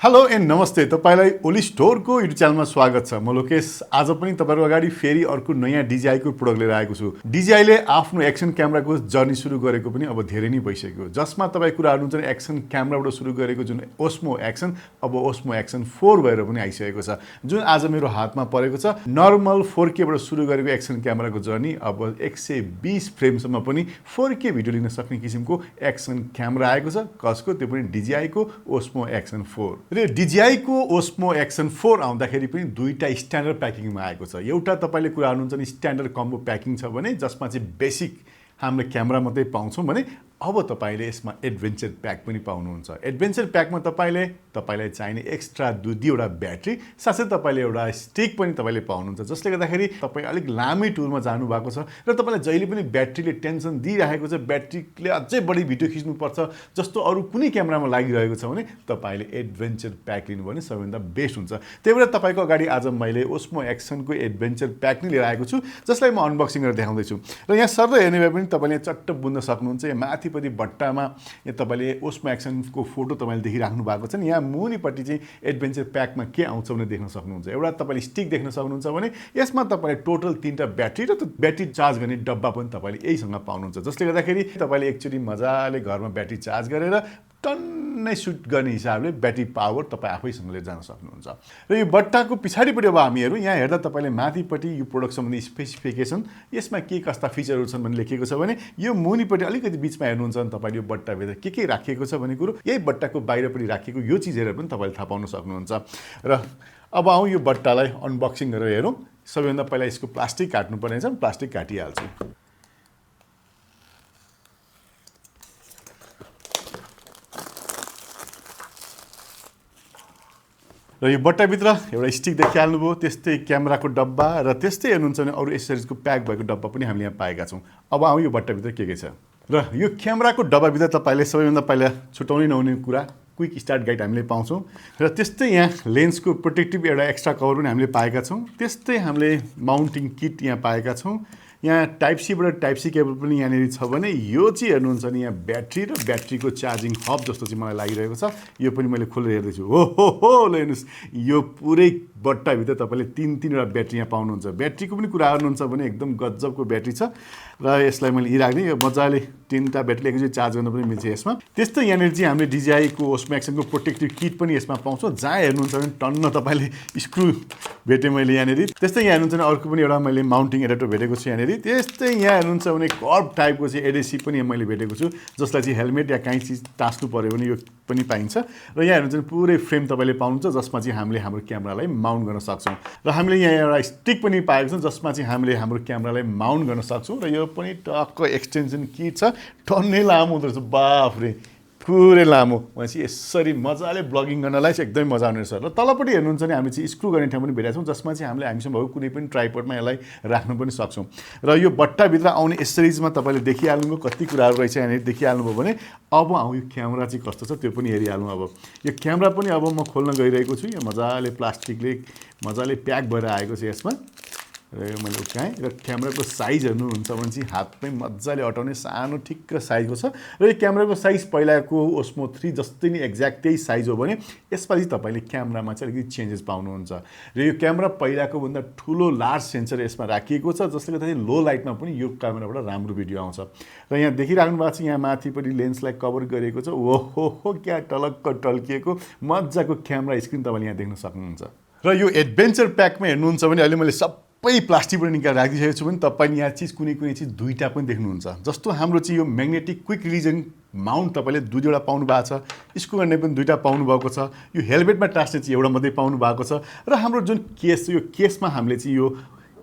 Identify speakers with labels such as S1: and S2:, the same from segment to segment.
S1: Hello and नमस्ते तपाईलाई ओलिज स्टोरको युट्युब च्यानलमा स्वागत छ। म लोकेश आज पनि तपाईहरु अगाडि फेरि अर्को नयाँ DJI को प्रोडक्ट लिएर आएको छु। DJI ले आफ्नो एक्सन क्यामेराको जर्नी सुरु गरेको पनि अब धेरै नै भइसक्यो। जसमा तपाई कुराहरु हुन्छ एक्सन क्यामेराबाट सुरु गरेको जुन ओस्मो एक्सन अब ओस्मो एक्सन 4 भएर पनि आइसकेको छ। जुन आज मेरो हातमा परेको छ नर्मल 4K बाट सुरु गरेको एक्सन क्यामेराको जर्नी अब 120 फ्रेमसम्म पनि 4K भिडियो लिन सक्ने किसिमको एक्सन क्यामेरा आएको छ। कसको? त्यो पनि DJI को ओस्मो एक्सन 4। र DJI को ओस्मो एक्सन 4 आउँदाखेरि पनि दुईटा स्ट्यान्डर्ड प्याकिङमा आएको छ। एउटा तपाईले कुरा गर्नुहुन्छ नि स्ट्यान्डर्ड कम्बो प्याकिङ छ भने जसमा चाहिँ बेसिक हामीले क्यामेरा मात्रै पाउँछौं भने अब तपाईले यसमा एडभेन्चर प्याक पनि पाउनुहुन्छ। एडभेन्चर प्याकमा तपाईलाई चाहिने एक्स्ट्रा दुईवटा ब्याट्री साथै तपाईले एउटा स्टिक पनि तपाईले पाउनुहुन्छ। जसले गर्दाखेरि तपाई अलिक लामै टुरमा जानु भएको छ र तपाईलाई जहिले पनि ब्याट्रीले टेन्सन दिइराखेको छ, ब्याट्रीले अझै बढी भिडियो खिच्नु पर्छ जस्तो अरु कुनै क्यामेरामा लागिरहेको छ भने तपाईले एडभेन्चर प्याक लिनु भने सबैभन्दा बेस्ट हुन्छ। त्यही भएर तपाईको अगाडि आज मैले ओस्मो एक्सन को एडभेन्चर प्याक नै लिएर आएको छु जसलाई म अनबक्सिङ गरेर देखाउँदै छु। र यहाँ सर्दै हेर्ने भए पनि तपाईले चट्ट बुझ्न सक्नुहुन्छ। यहाँ माथिपट्टि बट्टामा यहाँ तपाईले ओस्मो एक्सनको फोटो तपाईले देखिराख्नु भएको छ नि। यहाँ मुनिपट्टि चाहिँ एडभेन्चर प्याकमा के आउँछ भने देख्न सक्नुहुन्छ। एउटा तपाईले स्टिक देख्न सक्नुहुन्छ भने यसमा तपाईले टोटल 3टा ब्याट्री र त्यो ब्याट्री चार्ज गर्ने डब्बा पनि तपाईले यहीसँग पाउनुहुन्छ। जसले गर्दाखेरि तपाईले एकचोटी मजाले घरमा ब्याट्री चार्ज गरेर टन्नै सुट गर्ने हिसाबले ब्याट्री पावर तपाई आफैसँग लिएर जान सक्नुहुन्छ। र यो बट्टाको पछाडिपट्टि अब हामी हेरौँ। यहाँ हेर्दा तपाईले माथिपट्टि यो प्रोडक्ट सम्बन्धी स्पेसिफिकेसन यसमा के कस्ता फिचरहरु छन् भन्ने लेखिएको छ भने यो मुनिपट्टि अलिकति बीचमा हेर्नुहुन्छ भने तपाईले यो बट्टा भित्र के राखिएको छ भन्ने कुरो यही बट्टाको बाहिरपट्टि राखिएको यो चीज हेरेर पनि तपाईले थाहा पाउन सक्नुहुन्छ। र अब आउँ यो बट्टालाई अनबक्सिङ गरेर हेरौँ। सबैभन्दा पहिला यसको प्लास्टिक काट्नु पर्ने छ। प्लास्टिक काटिहाल्छु। र यो बट्टाभित्र एउटा स्टिक देखिहाल्नुभयो, त्यस्तै क्यामेराको डब्बा र त्यस्तै हेर्नुहुन्छ भने अरु एसेसरिजको प्याक भएको डब्बा पनि हामीले यहाँ पाएका छौँ। अब आउँ यो बट्टाभित्र के छ। र यो क्यामेराको डब्बाभित्र तपाईले सबैभन्दा पहिला छुटाउनै नहुने कुरा क्विक स्टार्ट गाइड हामीले पाउँछौँ। र त्यस्तै यहाँ लेन्सको प्रोटेक्टिभ एउटा एक्स्ट्रा कभर पनि हामीले पाएका छौँ। त्यस्तै हामीले माउन्टिङ किट यहाँ पाएका छौँ। यहाँ टाइप सी बाट टाइप सी केबल पनि यहाँनिर छ भने यो चाहिँ हेर्नुहुन्छ नि यहाँ ब्याट्री र ब्याट्रीको चार्जिङ हब जस्तो चाहिँ मलाई लागिरहेको छ। यो पनि मैले खोलेर हेर्दैछु। हो ल हेर्नुहोस् यो पुरै बट्टाभित्र तपाईले तीनवटा ब्याट्री यहाँ पाउनुहुन्छ। ब्याट्रीको पनि कुरा गर्नुहुन्छ भने एकदम गजबको ब्याट्री छ। र यसलाई मैले यी राख्ने यो मजाले 3टा ब्याट्रीले एकैचोटि चार्ज गर्न पनि मिल्छ यसमा। त्यस्तै यहाँनिर चाहिँ हामीले DJI को ओस्मो एक्सनको प्रोटेक्टिभ किट पनि यसमा पाउँछौँ। जहाँ हेर्नुहुन्छ भने टन्न तपाईले स्क्रु भेटेँ मैले यहाँनिर। त्यस्तै यहाँ हेर्नुहुन्छ भने अर्को पनि एउटा मैले माउन्टिङ एडाप्टर भेटेको छु यहाँनिर। त्यस्तै यहाँ हेर्नुहुन्छ भने कर्भ टाइपको चाहिँ एडेसिभ पनि मैले भेटेको छु जसलाई चाहिँ हेलमेट या काहीँ चिज टाँस्नु पर्यो भने यो पनि पाइन्छ। र यहाँ हेर्नुहुन्छ भने पुरै फ्रेम तपाईले पाउनुहुन्छ जसमा चाहिँ हामीले हाम्रो क्यामेरालाई माउन्ट गर्न सक्छौँ। र हामीले यहाँ एउटा स्टिक पनि पाएको छौँ जसमा चाहिँ हामीले हाम्रो क्यामेरालाई माउन्ट गर्न सक्छौँ। र यो पनि टक्क एक्सटेन्सन किट छ। टन्नै लामो हुँदो रहेछ, बाफरे पुरै लामो। भनेपछि यसरी मजाले ब्लगिङ गर्नलाई चाहिँ एकदमै मजा आउने रहेछ। र तलपट्टि हेर्नुहुन्छ भने हामी चाहिँ स्क्रु गर्ने ठाउँ पनि भेटेका छौँ जसमा चाहिँ हामीले हामीसँग भएको कुनै पनि ट्राइपडमा यसलाई राख्न पनि सक्छौँ। र यो बट्टाभित्र आउने एसेसरिजमा तपाईँले देखिहाल्नुभयो कति कुराहरू रहेछ यहाँनिर देखिहाल्नुभयो भने अब आउँ यो क्यामेरा चाहिँ कस्तो छ त्यो पनि हेरिहालौँ। अब यो क्यामेरा पनि अब म खोल्न गइरहेको छु। यहाँ मजाले प्लास्टिकले मजाले प्याक भएर आएको छ यसमा। र यो मैले उठाएँ र क्यामेराको साइज हेर्नुहुन्छ भने चाहिँ हातमै मजाले अटाउने सानो ठिक्क साइजको छ। र यो क्यामेराको साइज पहिलाको ओस्मो 3 जस्तै नै एक्ज्याक्ट त्यही साइज हो भने यसपालि तपाईले क्यामेरामा चाहिँ अलिकति चेन्जेस पाउनुहुन्छ। र यो क्यामेरा पहिलाको भन्दा ठुलो लार्ज सेन्सर यसमा राखिएको छ जसले गर्दाखेरि लो लाइटमा पनि यो क्यामेराबाट राम्रो भिडियो आउँछ। र यहाँ देखिराख्नु भएको छ यहाँ माथिपट्टि लेन्सलाई कभर गरिएको छ। ओहो क्या टलक्क टल्किएको मजाको क्यामेरा स्क्रिन तपाईले यहाँ देख्न सक्नुहुन्छ। र यो एडभेन्चर प्याकमा हेर्नुहुन्छ भने अहिले मैले सबै प्लास्टिकबाट निकालेर राखिदिसकेको छु भने तपाईले यहाँ चिज कुनै चिज दुईटा पनि देख्नुहुन्छ। जस्तो हाम्रो चाहिँ यो म्याग्नेटिक क्विक रिलिजन माउन्ट तपाईले दुईवटा पाउनु भएको छ। स्क्रु गर्ने पनि दुईटा पाउनु भएको छ। यो हेलमेटमा टास्ने चाहिँ एउटा मात्रै पाउनु भएको छ। र हाम्रो जुन केस यो केसमा हामीले चाहिँ यो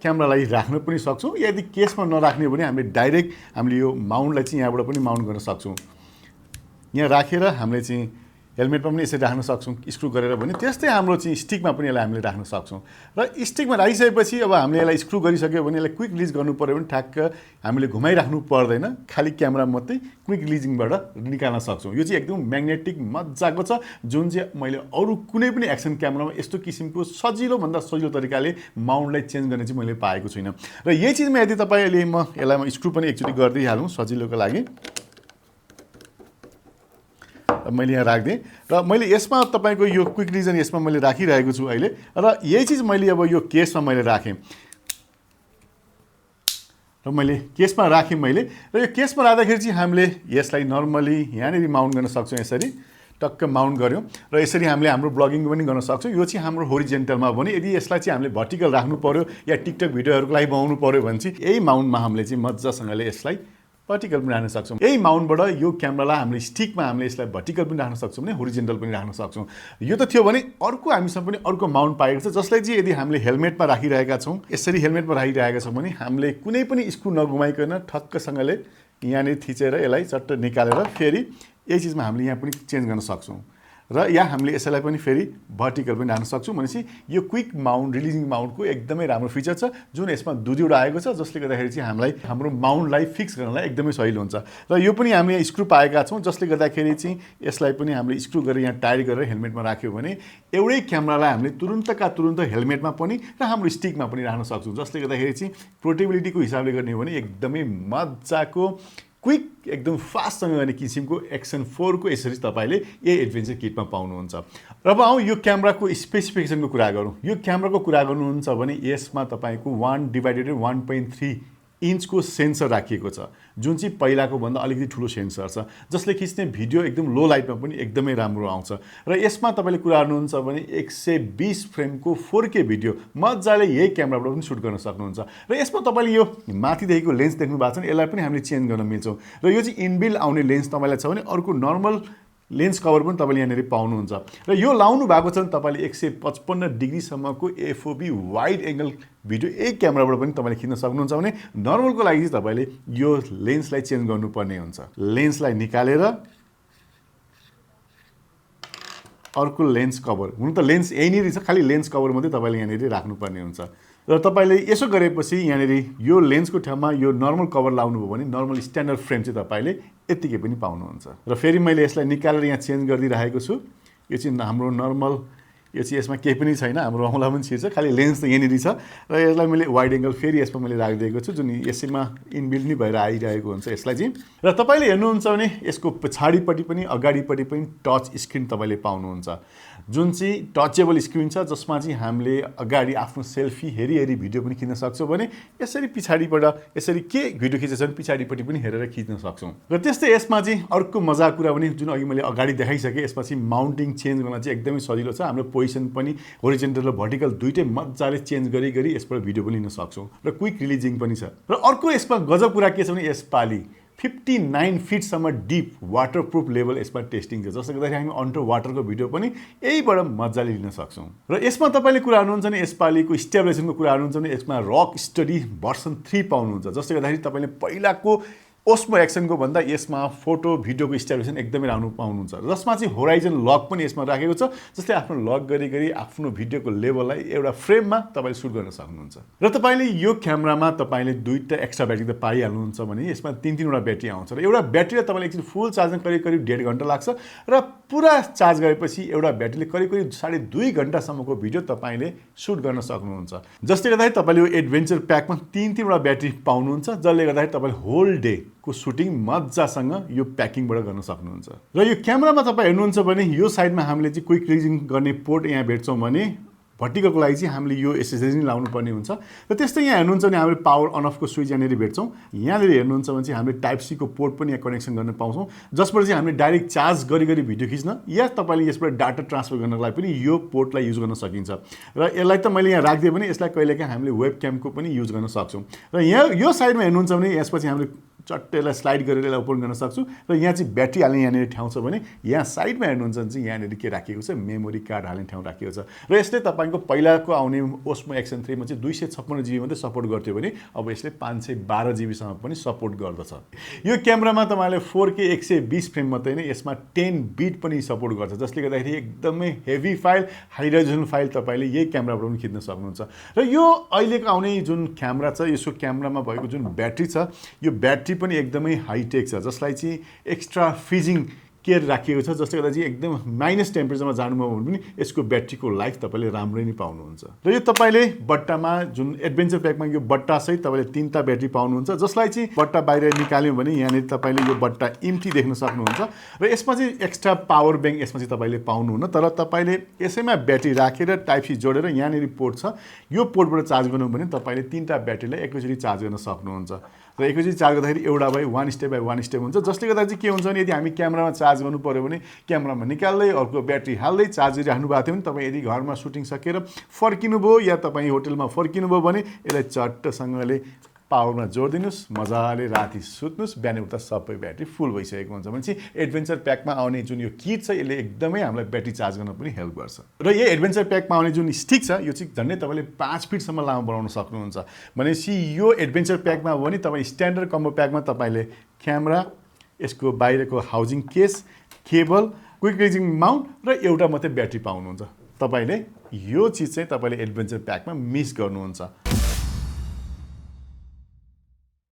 S1: क्यामेरालाई राख्न पनि सक्छौँ। यदि केसमा नराख्ने भने हामीले डाइरेक्ट हामीले यो माउन्टलाई चाहिँ यहाँबाट पनि माउन्ट गर्न सक्छौँ। यहाँ राखेर हामीले चाहिँ हेलमेटमा पनि यसरी राख्न सक्छौँ स्क्रु गरेर भने। त्यस्तै हाम्रो चाहिँ स्टिकमा पनि यसलाई हामीले राख्न सक्छौँ। र स्टिकमा राखिसकेपछि अब हामीले यसलाई स्क्रु गरिसक्यो भने यसलाई क्विक रिलिज गर्नु पर्यो भने ठ्याक्क हामीले घुमाइराख्नु पर्दैन। खालि क्यामेरा मात्रै क्विक रिलिजिङबाट निकाल्न सक्छौँ। यो चाहिँ एकदम म्याग्नेटिक मजाको छ जुन चाहिँ मैले अरू कुनै पनि एक्सन क्यामेरामा यस्तो किसिमको सजिलोभन्दा सजिलो तरिकाले माउन्टलाई चेन्ज गर्ने चाहिँ मैले पाएको छुइनँ। र यही चिजमा यदि तपाईँले यसलाई स्क्रु पनि एकचोटि गरिदिइहालौँ सजिलोको लागि। मैले यहाँ राख्दिएँ र मैले यसमा तपाईँको यो क्विक रिजन यसमा मैले राखिरहेको छु अहिले र यही चिज मैले अब यो केसमा मैले राखेँ र मैले केसमा राखेँ मैले र यो केसमा राख्दाखेरि चाहिँ हामीले यसलाई नर्मली यहाँनिर माउन्ट गर्न सक्छौँ यसरी टक्क माउन्ट गऱ्यौँ र यसरी हामीले हाम्रो ब्लगिङ पनि गर्न सक्छौँ यो चाहिँ हाम्रो होरिजेन्टलमा भने यदि यसलाई चाहिँ हामीले भर्टिकल राख्नु पर्यो या टिकटक भिडियोहरूको लागि बनाउनु पर्यो भने चाहिँ यही माउन्टमा हामीले चाहिँ मजासँगले यसलाई भर्टिकल पनि राख्न सक्छौँ यही माउन्टबाट यो क्यामेरालाई हामीले स्टिकमा हामीले यसलाई भर्टिकल पनि राख्न सक्छौँ भने होरिजेन्टल पनि राख्न सक्छौँ यो त थियो भने अर्को हामीसँग पनि अर्को माउन्ट पाएको छ जसलाई चाहिँ यदि हामीले हेलमेटमा राखिरहेका छौँ यसरी हेलमेटमा राखिरहेका छौँ भने हामीले कुनै पनि स्क्रु नघुमाइकन ठक्कसँगले यहाँनिर थिचेर यसलाई चट्ट निकालेर फेरि यही चिजमा हामीले यहाँ पनि चेन्ज गर्न सक्छौँ र यहाँ हामीले यसलाई पनि फेरि भर्टिकल पनि राख्न सक्छौँ भनेपछि यो क्विक माउन्ट रिलिजिङ माउन्टको एकदमै राम्रो फिचर छ जुन यसमा दुईवटा आएको छ जसले गर्दाखेरि चाहिँ हामीलाई हाम्रो माउन्टलाई फिक्स गर्नलाई एकदमै सजिलो हुन्छ र यो पनि हामीले स्क्रु पाएका छौँ जसले गर्दाखेरि चाहिँ यसलाई पनि हामीले स्क्रु गरेर यहाँ टाइट गरेर हेलमेटमा राख्यो भने एउटै क्यामेरालाई हामीले तुरुन्तका तुरुन्त हेलमेटमा पनि र हाम्रो स्टिकमा पनि राख्न सक्छौँ जसले गर्दाखेरि चाहिँ पोर्टेबिलिटीको हिसाबले गर्ने हो भने एकदमै मजाको क्विक एकदम फास्टसँग गर्ने किसिमको एक्सन 4 को यसरी तपाईँले यही एडभेन्चर किटमा पाउनुहुन्छ र अब आउँ यो क्यामेराको स्पेसिफिकेसनको कुरा गरौँ यो क्यामेराको कुरा गर्नुहुन्छ भने यसमा तपाईँको 1/1.3 इन्चको सेन्सर राखिएको छ जुन चाहिँ पहिलाको भन्दा अलिकति ठुलो सेन्सर छ जसले खिच्ने भिडियो एकदम लो लाइटमा पनि एकदमै राम्रो आउँछ र यसमा तपाईँले कुरा गर्नुहुन्छ भने 120 फ्रेमको 4K भिडियो मजाले यही क्यामेराबाट पनि सुट गर्न सक्नुहुन्छ र यसमा तपाईँले यो माथिदेखिको लेन्स देख्नु भएको छ नि यसलाई पनि हामीले चेन्ज गर्न मिल्छौँ र यो चाहिँ इनबिल्ड आउने लेन्स तपाईँलाई छ भने अर्को नर्मल लेन्स कभर पनि तपाईँले यहाँनिर पाउनुहुन्छ र यो लाउनु भएको छ भने तपाईँले 155 डिग्रीसम्मको एफओबी वाइड एङ्गल भिडियो एक क्यामेराबाट पनि तपाईँले खिच्न सक्नुहुन्छ भने नर्मलको लागि चाहिँ तपाईँले यो लेन्सलाई चेन्ज गर्नुपर्ने हुन्छ लेन्सलाई निकालेर अर्को लेन्स कभर हुनु त लेन्स यहीँनिर छ खालि लेन्स कभर मात्रै तपाईँले यहाँनिर राख्नुपर्ने हुन्छ र तपाईँले यसो गरेपछि यहाँनिर यो लेन्सको ठाउँमा यो नर्मल कभर लाउनुभयो भने नर्मल स्ट्यान्डर्ड फ्रेम चाहिँ तपाईँले यत्तिकै पनि पाउनुहुन्छ र फेरि मैले यसलाई निकालेर यहाँ चेन्ज गरिदिइरहेको छु यो चाहिँ हाम्रो नर्मल यो चाहिँ यसमा केही पनि छैन हाम्रो औँला पनि छिर्छ खालि लेन्स त यहाँनिर छ र यसलाई मैले वाइड एङ्गल फेरि यसमा मैले राखिदिएको छु जुन यसैमा इनबिल्ड नै भएर आइरहेको हुन्छ यसलाई चाहिँ र तपाईँले हेर्नुहुन्छ भने यसको पछाडिपट्टि पनि अगाडिपट्टि पनि टच स्क्रिन तपाईँले पाउनुहुन्छ जुन चाहिँ टचेबल स्क्रिन छ जसमा चाहिँ हामीले अगाडि आफ्नो सेल्फी हेरी भिडियो पनि खिच्न सक्छौँ भने यसरी पछाडिबाट यसरी के भिडियो खिचेछ भने पछाडिपट्टि पनि हेरेर खिच्न सक्छौँ र त्यस्तै यसमा चाहिँ अर्को मजाको कुरा पनि जुन अघि मैले अगाडि देखाइसकेँ यसमा चाहिँ माउन्टिङ चेन्ज गर्न चाहिँ एकदमै सजिलो छ हाम्रो पोजिसन पनि होरिजेन्टल र भर्टिकल दुइटै मजाले चेन्ज गरी यसबाट भिडियो पनि लिन सक्छौँ र क्विक रिलिजिङ पनि छ र अर्को यसमा गजब कुरा के छ भने यसपालि 59 फिटसम्म डिप वाटरप्रुफ लेभल यसमा टेस्टिङ छ जसले गर्दाखेरि हामी अन्डर वाटरको भिडियो पनि यहीबाट मजाले लिन सक्छौँ र यसमा तपाईँले कुरा गर्नुहुन्छ भने यसपालिको स्टेबलाइजेसनको कुरा गर्नुहुन्छ भने यसमा रक स्टडी भर्सन 3 पाउनुहुन्छ जसले गर्दाखेरि तपाईँले पहिलाको ओस्मो एक्सनको भन्दा यसमा फोटो भिडियोको स्टेबलाइजेसन एकदमै राम्रो पाउनुहुन्छ जसमा चाहिँ होराइजन लक पनि यसमा राखेको छ जसले आफ्नो लक गरी आफ्नो भिडियोको लेभललाई एउटा फ्रेममा तपाईँले सुट गर्न सक्नुहुन्छ र तपाईँले यो क्यामेरामा तपाईँले दुईवटा एक्स्ट्रा ब्याट्री त पाइहाल्नुहुन्छ भने यसमा तीनवटा ब्याट्री आउँछ र एउटा ब्याट्रीलाई तपाईँले एकचोटि फुल चार्जमा करिब 1.5 घन्टा लाग्छ र पुरा चार्ज गरेपछि एउटा ब्याट्रीले करिब 2.5 घन्टासम्मको भिडियो तपाईँले सुट गर्न सक्नुहुन्छ जसले गर्दाखेरि तपाईँले यो एडभेन्चर प्याकमा तीनवटा ब्याट्री पाउनुहुन्छ जसले गर्दाखेरि तपाईँले होल डे को सुटिङ मजासँग यो प्याकिङबाट गर्न सक्नुहुन्छ र यो क्यामेरामा तपाईँ हेर्नुहुन्छ भने यो साइडमा हामीले चाहिँ क्विक रिलिजिङ गर्ने पोर्ट यहाँ भेट्छौँ भने भर्टिकलको लागि चाहिँ हामीले यो एसेसरी नै लाउनु पर्ने हुन्छ र त्यस्तै यहाँ हेर्नुहुन्छ भने हामीले पावर अन अफको स्विच यहाँनिर भेट्छौँ यहाँनिर हेर्नुहुन्छ भने चाहिँ हामीले टाइप सी को पोर्ट पनि यहाँ कनेक्सन गर्न पाउँछौँ जसबाट चाहिँ हामीले डाइरेक्ट चार्ज गरी भिडियो खिच्न या तपाईँले यसबाट डाटा ट्रान्सफर गर्नको लागि पनि यो पोर्टलाई युज गर्न सकिन्छ र यसलाई त मैले यहाँ राखिदिएँ भने यसलाई कहिलेकाहीँ हामीले वेब क्यामको पनि युज गर्न सक्छौँ र यहाँ यो साइडमा हेर्नुहुन्छ भने यसपछि हामीले चट्टैलाई स्लाइड गरेर यसलाई ओपन गर्न सक्छु र यहाँ चाहिँ ब्याट्री हाल्ने यहाँनिर ठाउँ छ भने यहाँ साइडमा हेर्नुहुन्छ भने चाहिँ यहाँनिर के राखिएको छ मेमोरी कार्ड हाल्ने ठाउँ राखिएको छ र यसले तपाईँको पहिलाको आउने ओस्मो एक्सन 3 मा चाहिँ 256 GB मात्रै सपोर्ट गर्थ्यो भने अब यसले 512 GB सम्म पनि सपोर्ट गर्दछ यो क्यामेरामा तपाईँले 4K 120 फ्रेम मात्रै नै यसमा 10 बिट पनि सपोर्ट गर्छ जसले गर्दाखेरि एकदमै heavy file high resolution file तपाईँले यही क्यामेराबाट पनि खिच्न सक्नुहुन्छ र यो अहिलेको आउने जुन क्यामेरा छ यसको क्यामेरामा भएको जुन ब्याट्री छ यो ब्याट्री पनि एकदमै हाइटेक छ जसलाई चाहिँ एक्स्ट्रा फिजिङ केयर राखिएको छ, जसले गर्दा चाहिँ एकदम माइनस टेम्परेचरमा जानुभयो भने पनि यसको ब्याट्रीको लाइफ तपाईँले राम्रै नै पाउनुहुन्छ। र यो तपाईँले बट्टामा जुन एडभेन्चर प्याकमा यो बट्टा सहित तपाईँले 3टा ब्याट्री पाउनुहुन्छ, जसलाई चाहिँ बट्टा बाहिर निकाल्यो भने यहाँनिर तपाईँले यो बट्टा इम्टी देख्न सक्नुहुन्छ। र यसमा चाहिँ एक्स्ट्रा पावर ब्याङ्क यसमा चाहिँ तपाईँले पाउनुहुन्न, तर तपाईँले यसैमा ब्याट्री राखेर टाइप सी जोडेर यहाँनिर पोर्ट छ, यो पोर्टबाट चार्ज गर्नु भने तपाईँले 3टा ब्याट्रीलाई एकैचोटि चार्ज गर्न सक्नुहुन्छ। र एकैचोटि चार्ज गर्दाखेरि एउटा बाई वान स्टेप हुन्छ, जसले गर्दा चाहिँ के हुन्छ भने यदि हामी क्यामेरामा चार्ज गर्नु पऱ्यो भने क्यामेरामा निकाल्दै अर्को ब्याट्री हाल्दै चार्ज गरिराख्नु भएको थियो भने तपाईँ यदि घरमा सुटिङ सकेर फर्किनुभयो या तपाईँ होटलमा फर्किनुभयो भने यसलाई चट्टसँगले पावरमा जोडिदिनुहोस्, मजाले राति सुत्नुहोस्, बिहान उता सबै ब्याट्री फुल भइसकेको हुन्छ भने चाहिँ एडभेन्चर प्याकमा आउने जुन यो किट छ यसले एकदमै हामीलाई ब्याट्री चार्ज गर्न पनि हेल्प गर्छ। र यो एडभेन्चर प्याकमा आउने जुन स्टिक छ यो चाहिँ झन्डै तपाईँले 5 फिटसम्म लामो बनाउन सक्नुहुन्छ। भनेपछि यो एडभेन्चर प्याकमा हो भने तपाईँ स्ट्यान्डर्ड कम्बो प्याकमा तपाईँले क्यामेरा, यसको बाहिरको housing case, cable, quick releasing Mount र एउटा मात्रै ब्याट्री पाउनुहुन्छ। तपाईँले यो चिज चाहिँ तपाईँले एडभेन्चर प्याकमा मिस गर्नुहुन्छ।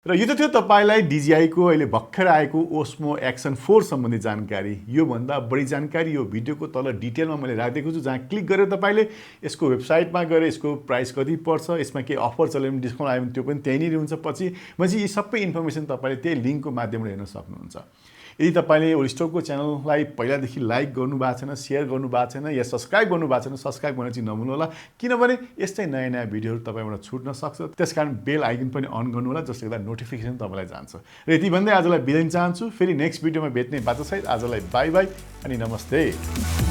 S1: र यो त थियो तपाईँलाई DJI को अहिले भर्खर आएको ओस्मो एक्सन 4 सम्बन्धी जानकारी। योभन्दा बढी जानकारी यो भिडियोको तल डिटेलमा मैले राखिदिएको छु, जहाँ क्लिक गरेर तपाईँले यसको वेबसाइटमा गएर यसको प्राइस कति पर्छ, यसमा के अफर चल्यो भने डिस्काउन्ट आयो भने त्यो पनि त्यहीँनिर हुन्छ। पछि यी सबै इन्फर्मेसन तपाईँले त्यही लिङ्कको माध्यमबाट हेर्न सक्नुहुन्छ। यदि तपाईँले ओलिज स्टोरको च्यानललाई पहिलादेखि लाइक गर्नुभएको छैन, सेयर गर्नुभएको छैन या सब्सक्राइब गर्नुभएको छैन, सब्सक्राइब गर्न चाहिँ नभुल्नु होला, किनभने यस्तै नयाँ नयाँ भिडियोहरू तपाईँबाट छुट्न सक्छ। त्यसकारण बेल आइकन पनि अन गर्नु होला, जसले गर्दा नोटिफिकेसन तपाईँलाई जान्छ। र यति भन्दै आजलाई बिदा दिन चाहन्छु। फेरि नेक्स्ट भिडियोमा भेट्ने बाचासहित आजलाई बाई बाई अनि नमस्ते।